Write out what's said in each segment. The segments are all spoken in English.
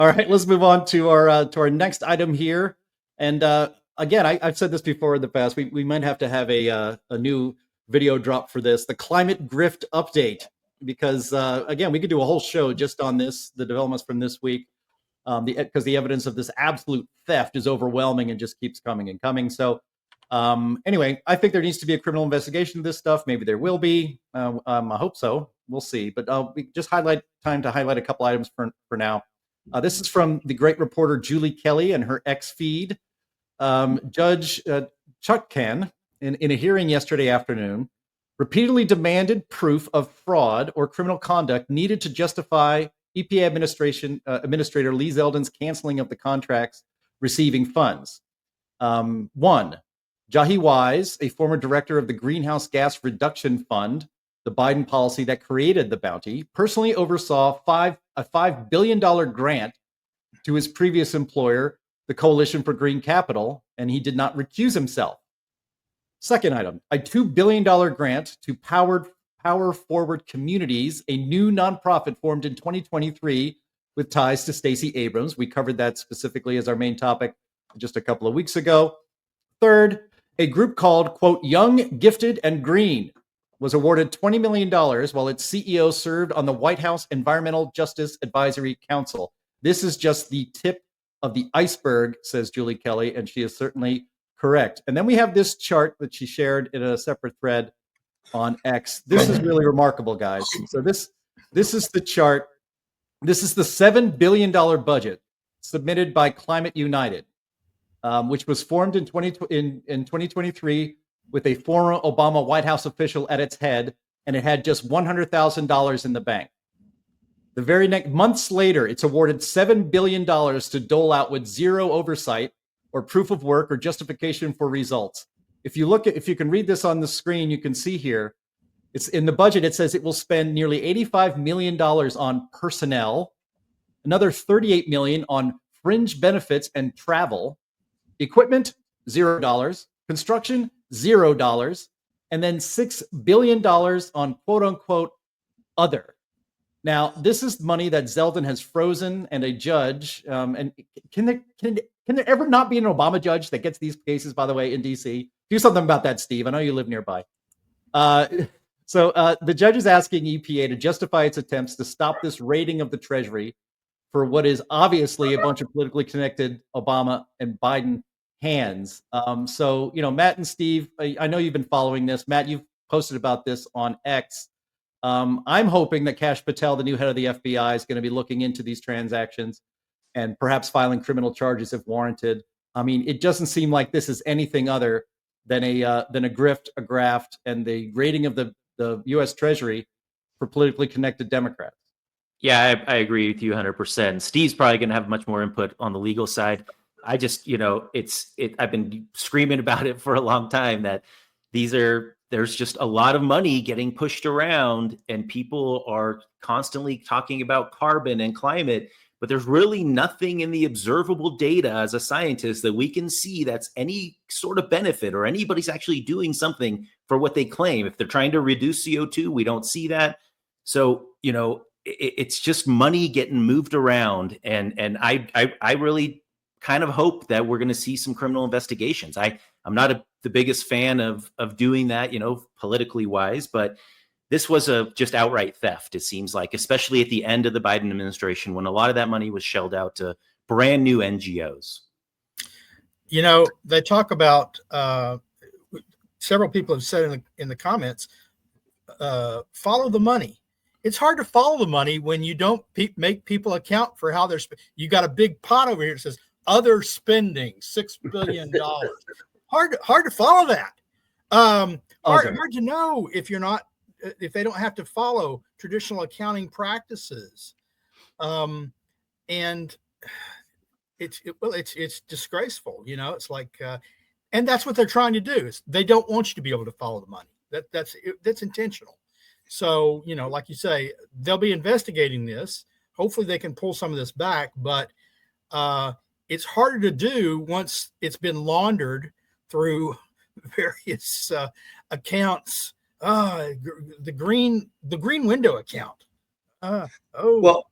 All right, let's move on to our next item here. And again, I've said this before in the past. We might have to have a new video drop for this, the Climate Grift update, because again, we could do a whole show just on this, the developments from this week, because the evidence of this absolute theft is overwhelming and just keeps coming and coming. So anyway, I think there needs to be a criminal investigation of this stuff. Maybe there will be. I hope so. We'll see. But we just time to highlight a couple items for now. This is from the great reporter Julie Kelly and her X feed. Judge Chutkan, in a hearing yesterday afternoon, repeatedly demanded proof of fraud or criminal conduct needed to justify EPA Administrator Lee Zeldin's canceling of the contracts receiving funds. One, Jahi Wise, a former director of the Greenhouse Gas Reduction Fund, the Biden policy that created the bounty, personally oversaw a $5 billion grant to his previous employer, the Coalition for Green Capital, and he did not recuse himself. Second item, a $2 billion grant to Power Forward Communities, a new nonprofit formed in 2023 with ties to Stacey Abrams. We covered that specifically as our main topic just a couple of weeks ago. Third, a group called, quote, Young, Gifted, and Green was awarded $20 million while its CEO served on the White House Environmental Justice Advisory Council. This is just the tip of the iceberg, says Julie Kelly, and she is certainly correct. And then we have this chart that she shared in a separate thread on X. This is really remarkable, guys. So this is the chart. This is the $7 billion budget submitted by Climate United, which was formed in 2023 with a former Obama White House official at its head, and it had just $100,000 in the bank. The very next months later, it's awarded $7 billion to dole out with zero oversight or proof of work or justification for results. If you can read this on the screen, you can see here, it's in the budget. It says it will spend nearly $85 million on personnel, another $38 million on fringe benefits and travel, equipment, $0, construction, $0, and then $6 billion on quote unquote other. Now, this is money that Zeldin has frozen, and a judge, and can there ever not be an Obama judge that gets these cases, by the way, in DC? Do something about that, Steve. I know you live nearby. So the judge is asking EPA to justify its attempts to stop this raiding of the Treasury for what is obviously a bunch of politically connected Obama and Biden hands. So, Matt and Steve, I know you've been following this. Matt, you've posted about this on X. I'm hoping that Kash Patel, the new head of the FBI, is going to be looking into these transactions and perhaps filing criminal charges if warranted. I mean, it doesn't seem like this is anything other than a grift, a graft, and the raiding of the U.S. Treasury for politically connected Democrats. Yeah, I agree with you 100%. Steve's probably going to have much more input on the legal side. I just, I've been screaming about it for a long time that there's just a lot of money getting pushed around, and people are constantly talking about carbon and climate, but there's really nothing in the observable data as a scientist that we can see that's any sort of benefit or anybody's actually doing something for what they claim. If they're trying to reduce CO2, we don't see that. So, it's just money getting moved around. And I really kind of hope that we're going to see some criminal investigations. I'm not the biggest fan of doing that, politically wise, but this was just outright theft, it seems like, especially at the end of the Biden administration when a lot of that money was shelled out to brand new NGOs. They talk about, several people have said in the comments, follow the money. It's hard to follow the money when you don't make people account for how they're you got a big pot over here that says other spending, $6 billion. Hard to follow that. Hard to know if they don't have to follow traditional accounting practices. And it's disgraceful. It's like, and that's what they're trying to do. Is they don't want you to be able to follow the money. That's intentional. So, like you say, they'll be investigating this. Hopefully they can pull some of this back, but it's harder to do once it's been laundered through various accounts. The green window account. Well,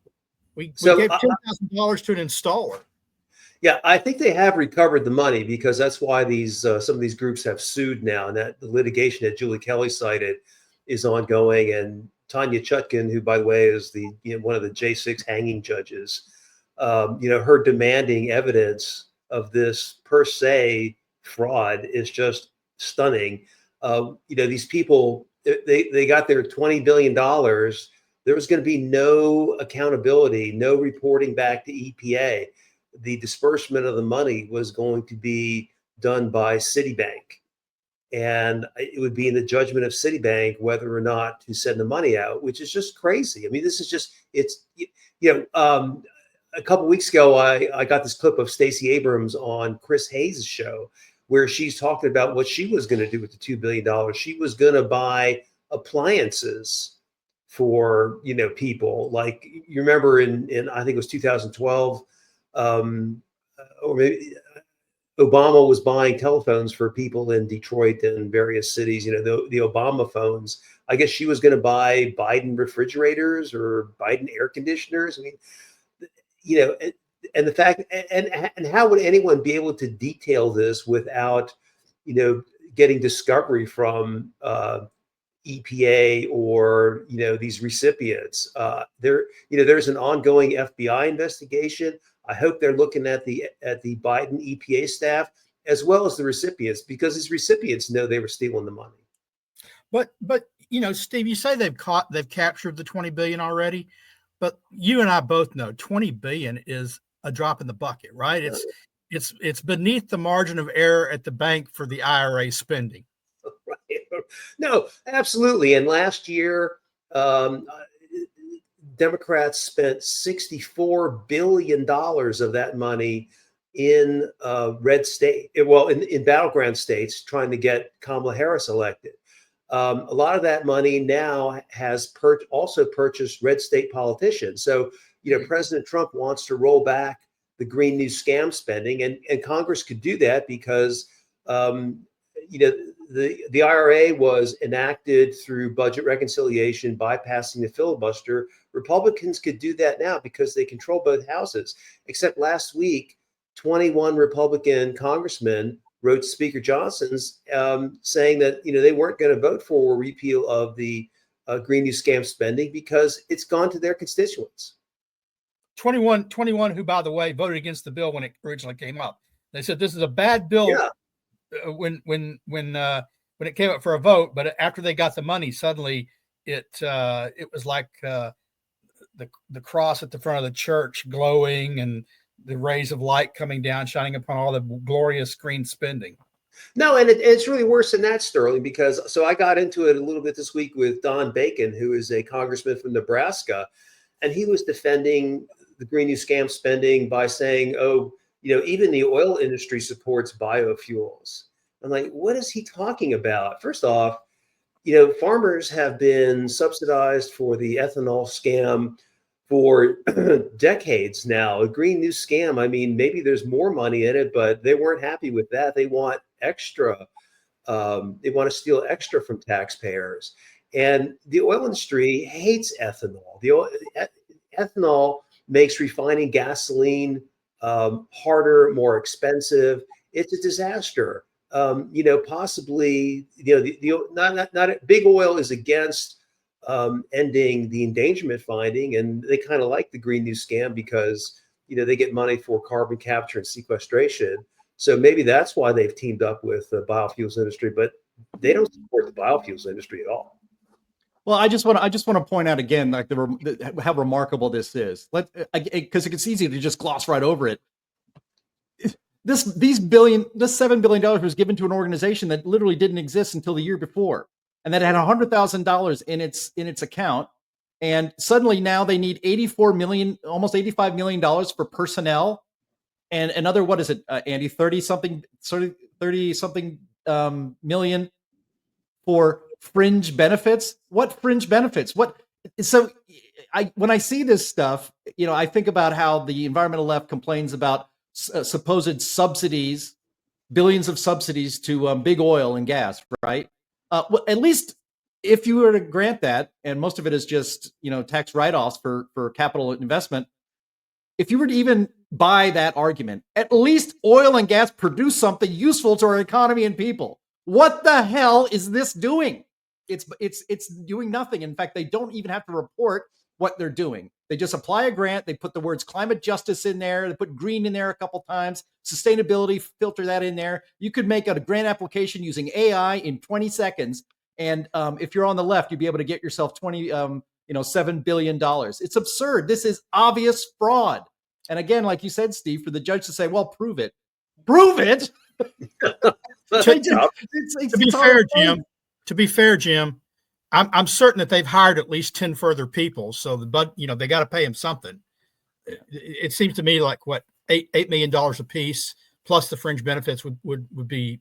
We So, gave $10,000 to an installer. Yeah, I think they have recovered the money because that's why these some of these groups have sued now, and that the litigation that Julie Kelly cited is ongoing. And Tanya Chutkin, who by the way is the one of the J6 hanging judges, her demanding evidence of this per se fraud is just stunning. These people they got their $20 billion. There was going to be no accountability, no reporting back to EPA. The disbursement of the money was going to be done by Citibank. And it would be in the judgment of Citibank whether or not to send the money out, which is just crazy. I mean, this is just, a couple of weeks ago, I got this clip of Stacey Abrams on Chris Hayes' show where she's talking about what she was going to do with the $2 billion. She was going to buy appliances for, people. Like, you remember in I think it was 2012, or maybe Obama was buying telephones for people in Detroit and various cities, the Obama phones. I guess she was going to buy Biden refrigerators or Biden air conditioners. I mean, and the fact, and how would anyone be able to detail this without, getting discovery from EPA or, these recipients? There's an ongoing FBI investigation. I hope they're looking at the Biden EPA staff as well as the recipients, because these recipients know they were stealing the money. But Steve, you say they've captured the 20 billion already, but you and I both know 20 billion is a drop in the bucket, right? It's beneath the margin of error at the bank for the IRA spending. Right. No, absolutely. And last year, Democrats spent $64 billion of that money in red state, in battleground states, trying to get Kamala Harris elected. A lot of that money now has also purchased red state politicians. So, President Trump wants to roll back the Green New Scam spending, and Congress could do that because, the IRA was enacted through budget reconciliation, bypassing the filibuster. Republicans could do that now because they control both houses. Except last week, 21 Republican congressmen wrote Speaker Johnson's saying that they weren't going to vote for a repeal of the Green New Scam spending because it's gone to their constituents. 21 who, by the way, voted against the bill when it originally came up. They said this is a bad bill. Yeah. When it came up for a vote, but after they got the money, suddenly it was like the cross at the front of the church glowing and the rays of light coming down, shining upon all the glorious green spending. No, and it's really worse than that, Sterling, because I got into it a little bit this week with Don Bacon, who is a congressman from Nebraska, and he was defending the Green New Scam spending by saying, even the oil industry supports biofuels. I'm like, what is he talking about? First off, farmers have been subsidized for the ethanol scam for decades now. A Green New Scam, I mean, maybe there's more money in it, but they weren't happy with that. They want extra. They want to steal extra from taxpayers. And the oil industry hates ethanol. Ethanol makes refining gasoline harder, more expensive. It's a disaster. Possibly, not big oil is against ending the endangerment finding, and they kind of like the Green New Scam because they get money for carbon capture and sequestration. So maybe that's why they've teamed up with the biofuels industry, but they don't support the biofuels industry at all. Well, I just want to point out again, like how remarkable this is. Because it's easy to just gloss right over it. This $7 billion was given to an organization that literally didn't exist until the year before, and that had $100,000 in its account. And suddenly now they need $84 million, almost $85 million for personnel, and another, what is it, Andy, 30 something million for fringe benefits. What fringe benefits? So when I see this stuff, I think about how the environmental left complains about supposed subsidies, billions of subsidies to big oil and gas, right? Well, at least if you were to grant that, and most of it is just tax write-offs for capital investment, if you were to even buy that argument, at least oil and gas produce something useful to our economy and people. What the hell is this doing? It's doing nothing. In fact, they don't even have to report what they're doing. They just apply a grant. They put the words climate justice in there. They put green in there a couple times. Sustainability, filter that in there. You could make a grant application using AI in 20 seconds. And if you're on the left, you'd be able to get yourself $7 billion. It's absurd. This is obvious fraud. And again, like you said, Steve, for the judge to say, well, prove it. Prove it? To be fair, Jim, I'm certain that they've hired at least 10 further people. So they got to pay them something. It seems to me like what, $8 million a piece plus the fringe benefits would be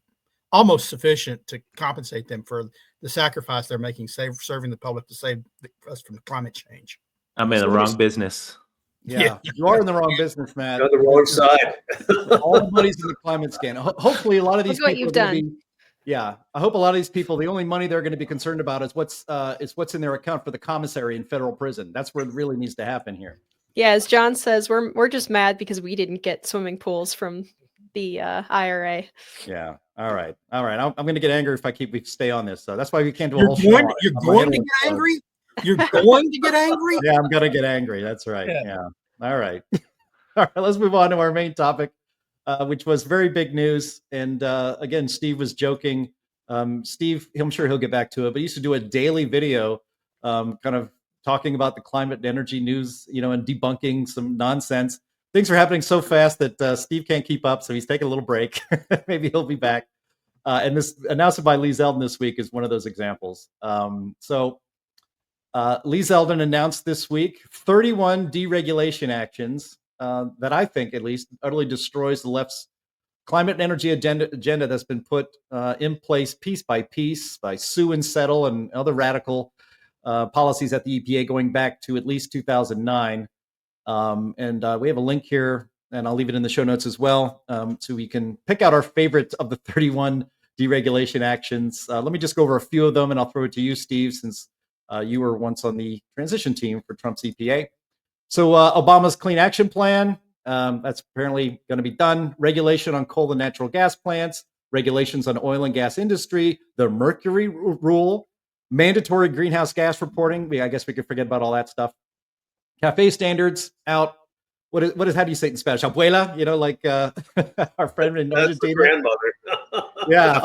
almost sufficient to compensate them for the sacrifice they're making, serving the public to save us from climate change. I'm in the wrong business. Yeah, you are in the wrong business, Matt. You're on the wrong side. All the money's in the climate scan. Hopefully, a lot of these Look what people you've are gonna done. I hope a lot of these people, the only money they're going to be concerned about is what's in their account for the commissary in federal prison. That's where it really needs to happen here. Yeah, as John says, we're just mad because we didn't get swimming pools from the IRA. Yeah. All right. I'm going to get angry if we stay on this. So that's why we can't do a whole show. You're going to get angry? You're going to get angry? Yeah, I'm going to get angry. That's right. Yeah. All right. All right. Let's move on to our main topic, which was very big news. And again, Steve was joking. Steve, I'm sure he'll get back to it, but he used to do a daily video kind of talking about the climate and energy news, and debunking some nonsense. Things are happening so fast that Steve can't keep up, so he's taking a little break. Maybe he'll be back. And this announcement by Lee Zeldin this week is one of those examples. Lee Zeldin announced this week 31 deregulation actions that I think, at least, utterly destroys the left's climate and energy agenda that's been put in place piece by piece by sue and settle and other radical policies at the EPA going back to at least 2009. And we have a link here, and I'll leave it in the show notes as well, so we can pick out our favorite of the 31 deregulation actions. Let me just go over a few of them, and I'll throw it to you, Steve, since you were once on the transition team for Trump's EPA. So Obama's Clean Action Plan, that's apparently going to be done. Regulation on coal and natural gas plants, regulations on oil and gas industry, the mercury rule, mandatory greenhouse gas reporting. I guess we could forget about all that stuff. Cafe standards out. What is how do you say it in Spanish? Abuela, like our friend in That's the Argentina. grandmother. Yeah.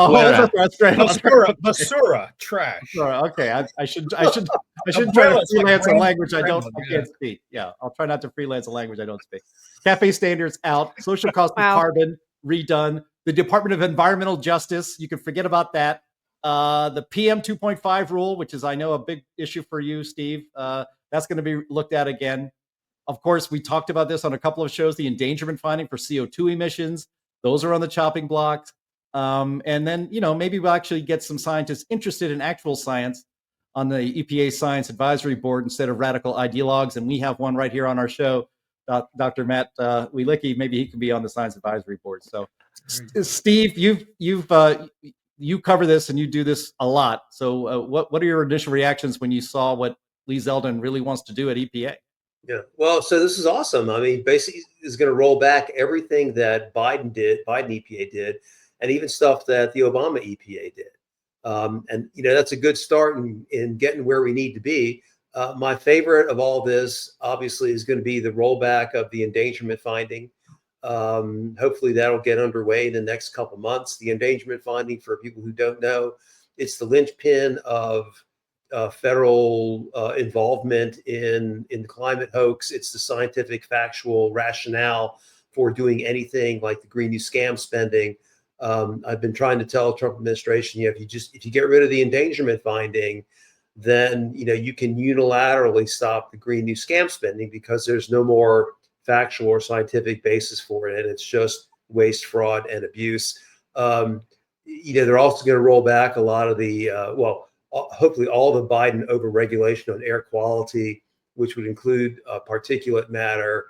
That's grandmother. Basura, trash. Okay. I should try to freelance a language I can't speak. Yeah. I'll try not to freelance a language I don't speak. Cafe standards out. Social cost of carbon redone. The Department of Environmental Justice, you can forget about that. The PM 2.5 rule, which is, I know, a big issue for you, Steve. That's going to be looked at again. Of course, we talked about this on a couple of shows, the endangerment finding for CO2 emissions. Those are on the chopping blocks. And then, maybe we'll actually get some scientists interested in actual science on the EPA Science Advisory Board instead of radical ideologues. And we have one right here on our show, Dr. Matt Wielicki. Maybe he can be on the Science Advisory Board. So, Steve, you cover this and you do this a lot. So what are your initial reactions when you saw what Lee Zeldin really wants to do at EPA? Yeah. Well, so this is awesome. I mean, basically is going to roll back everything that Biden EPA did, and even stuff that the Obama EPA did. And, that's a good start in getting where we need to be. My favorite of all this, obviously, is going to be the rollback of the endangerment finding. Hopefully that'll get underway in the next couple months. The endangerment finding, for people who don't know, it's the linchpin of federal involvement in the climate hoax. It's the scientific, factual rationale for doing anything like the Green New Scam spending. I've been trying to tell the Trump administration, if you get rid of the endangerment finding, then you can unilaterally stop the Green New Scam spending because there's no more factual or scientific basis for it, and it's just waste, fraud, and abuse. They're also going to roll back a lot of the hopefully all the Biden overregulation on air quality, which would include particulate matter,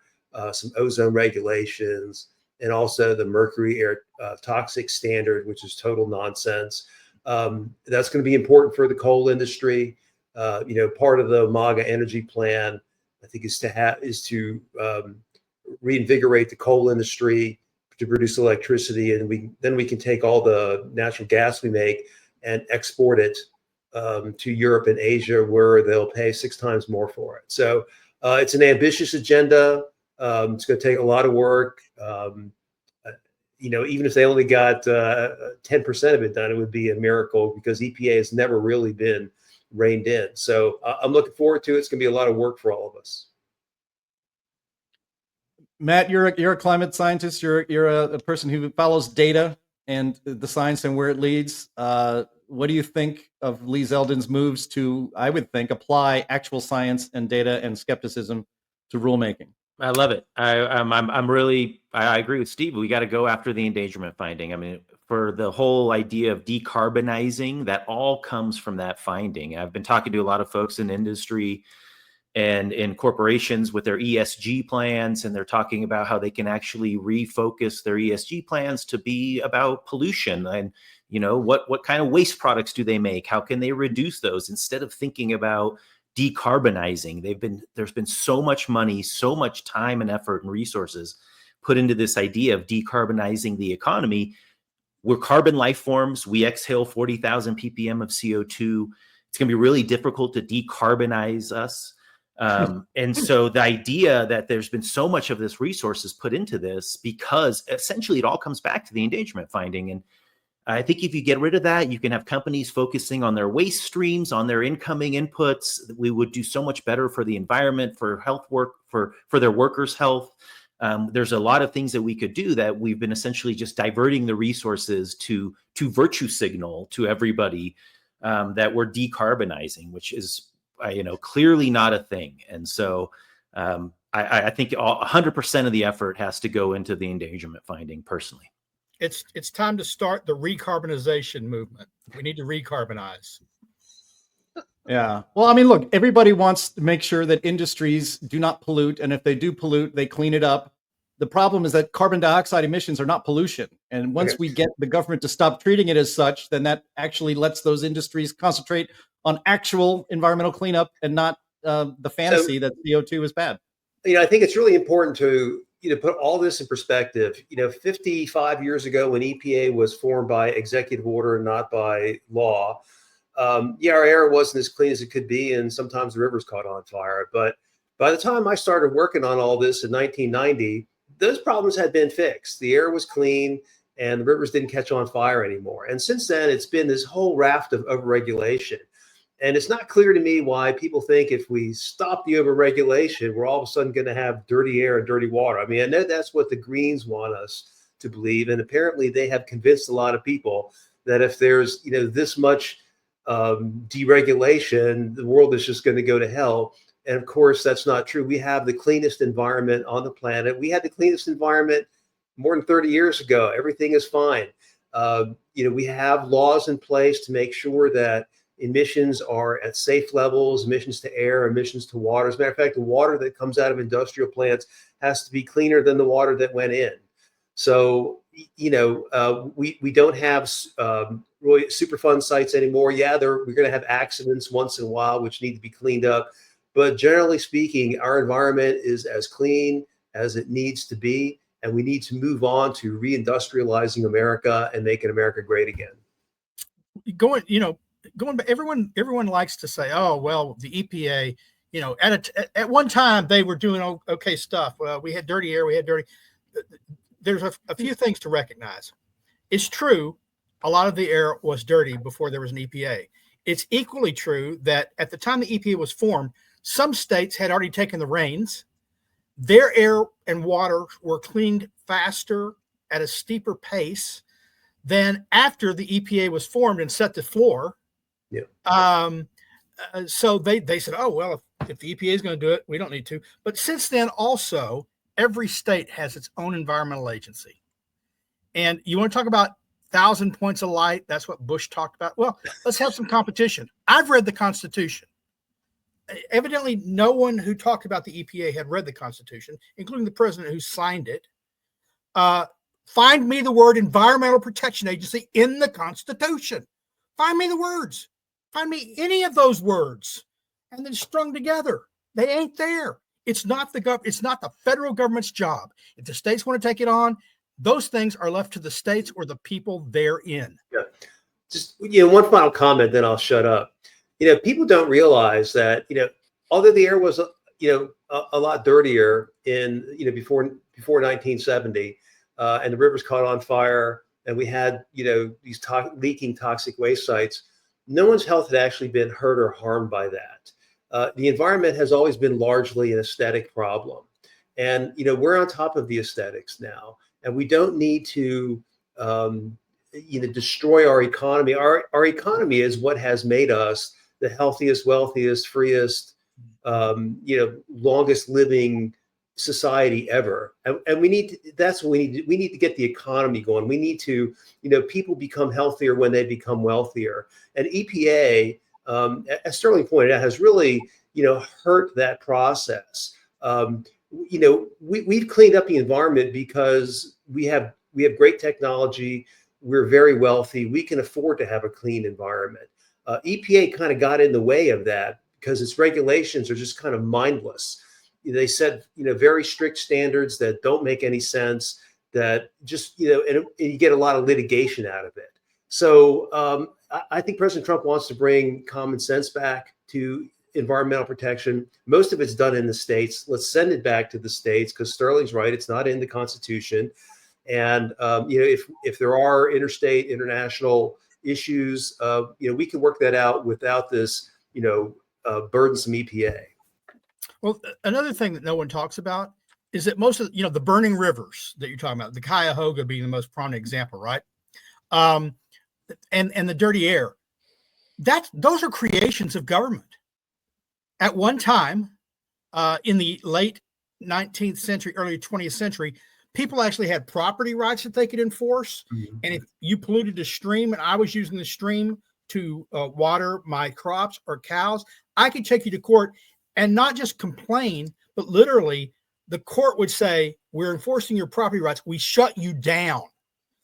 some ozone regulations, and also the mercury air toxic standard, which is total nonsense. That's going to be important for the coal industry. Part of the MAGA energy plan, I think, is to reinvigorate the coal industry to produce electricity, and then we can take all the natural gas we make and export it to Europe and Asia, where they'll pay 6 times more for it. So it's an ambitious agenda. It's going to take a lot of work. Even if they only got 10% of it done, it would be a miracle, because EPA has never really been reined in. So I'm looking forward to it. It's going to be a lot of work for all of us. Matt, you're a climate scientist. You're a person who follows data and the science and where it leads. What do you think of Lee Zeldin's moves to, I would think, apply actual science and data and skepticism to rulemaking? I love it. I agree with Steve. We got to go after the endangerment finding. I mean, for the whole idea of decarbonizing, that all comes from that finding. I've been talking to a lot of folks in industry and in corporations with their ESG plans, and they're talking about how they can actually refocus their ESG plans to be about pollution and, what kind of waste products do they make? How can they reduce those instead of thinking about decarbonizing? There's been so much money, so much time and effort and resources put into this idea of decarbonizing the economy. We're carbon life forms. We exhale 40,000 ppm of CO2. It's going to be really difficult to decarbonize us. And so the idea that there's been so much of this resources put into this, because essentially it all comes back to the endangerment finding. And I think if you get rid of that, you can have companies focusing on their waste streams, on their incoming inputs. We would do so much better for the environment, for health work, for their workers' health. There's a lot of things that we could do that we've been essentially just diverting the resources to virtue signal to everybody that we're decarbonizing, which is, clearly not a thing. And so I think 100% of the effort has to go into the endangerment finding personally. It's time to start the recarbonization movement. We need to recarbonize. Yeah. Well, I mean, look, everybody wants to make sure that industries do not pollute. And if they do pollute, they clean it up. The problem is that carbon dioxide emissions are not pollution. And once we get the government to stop treating it as such, then that actually lets those industries concentrate on actual environmental cleanup and not the fantasy that CO2 is bad. I think it's really important to put all this in perspective. 55 years ago, when EPA was formed by executive order and not by law, our air wasn't as clean as it could be, and sometimes the rivers caught on fire. But by the time I started working on all this in 1990, those problems had been fixed. The air was clean, and the rivers didn't catch on fire anymore. And since then, it's been this whole raft of overregulation. And it's not clear to me why people think if we stop the overregulation, we're all of a sudden going to have dirty air and dirty water. I mean, I know that's what the Greens want us to believe. And apparently they have convinced a lot of people that if there's, this much deregulation, the world is just going to go to hell. And of course, that's not true. We have the cleanest environment on the planet. We had the cleanest environment more than 30 years ago. Everything is fine. We have laws in place to make sure that emissions are at safe levels, emissions to air, emissions to water. As a matter of fact, the water that comes out of industrial plants has to be cleaner than the water that went in. So, we don't have really Superfund sites anymore. Yeah, we're going to have accidents once in a while, which need to be cleaned up. But generally speaking, our environment is as clean as it needs to be. And we need to move on to reindustrializing America and making America great again. Going back, everyone likes to say, oh, well, the EPA, at one time they were doing okay stuff. Well, we had dirty air, there's a few things to recognize. It's true, a lot of the air was dirty before there was an EPA. It's equally true that at the time the EPA was formed, some states had already taken the reins. Their air and water were cleaned faster at a steeper pace than after the EPA was formed and set the floor. Yeah. So they said, oh, well, if the EPA is going to do it, we don't need to. But since then, also, every state has its own environmental agency. And you want to talk about 1,000 points of light? That's what Bush talked about. Well, let's have some competition. I've read the Constitution. Evidently, no one who talked about the EPA had read the Constitution, including the president who signed it. Find me the word Environmental Protection Agency in the Constitution. Find me the words. Find me any of those words and then strung together. They ain't there. It's not the federal government's job. If the states want to take it on, those things are left to the states or the people therein. Yeah. Just one final comment, then I'll shut up. People don't realize that although the air was a lot dirtier in before 1970, and the rivers caught on fire, and we had these leaking toxic waste sites, no one's health had actually been hurt or harmed by that. The environment has always been largely an aesthetic problem. And, we're on top of the aesthetics now, and we don't need to, destroy our economy. Our economy is what has made us the healthiest, wealthiest, freest, longest living society ever. And we need to get the economy going. We need to, people become healthier when they become wealthier. And EPA, as Sterling pointed out, has really, hurt that process. We've cleaned up the environment because we have great technology. We're very wealthy. We can afford to have a clean environment. EPA kind of got in the way of that because its regulations are just kind of mindless. They set, very strict standards that don't make any sense, that just, and you get a lot of litigation out of it. So I think President Trump wants to bring common sense back to environmental protection. Most of it's done in the states. Let's send it back to the states, because Sterling's right. It's not in the Constitution. And, if there are interstate, international issues, we can work that out without this, burdensome EPA. Well, another thing that no one talks about is that most of the burning rivers that you're talking about, the Cuyahoga being the most prominent example, right? And the dirty air, those are creations of government. At one time, in the late 19th century, early 20th century, people actually had property rights that they could enforce. Mm-hmm. And if you polluted a stream and I was using the stream to water my crops or cows, I could take you to court and not just complain, but literally the court would say, we're enforcing your property rights. We shut you down.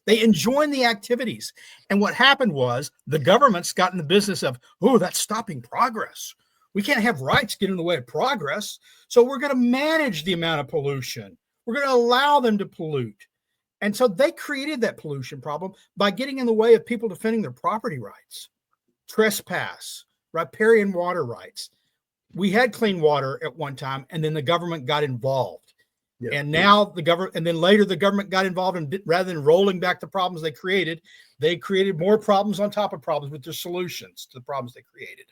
They enjoined the activities. And what happened was the government's got in the business of, that's stopping progress. We can't have rights get in the way of progress. So we're going to manage the amount of pollution. We're going to allow them to pollute. And so they created that pollution problem by getting in the way of people defending their property rights, trespass, riparian water rights. We had clean water at one time, and then the government got involved. Yeah. And now the government, and then later the government got involved, and rather than rolling back the problems they created more problems on top of problems with their solutions to the problems they created.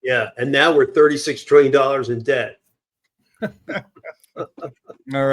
Yeah. And now we're $36 trillion in debt.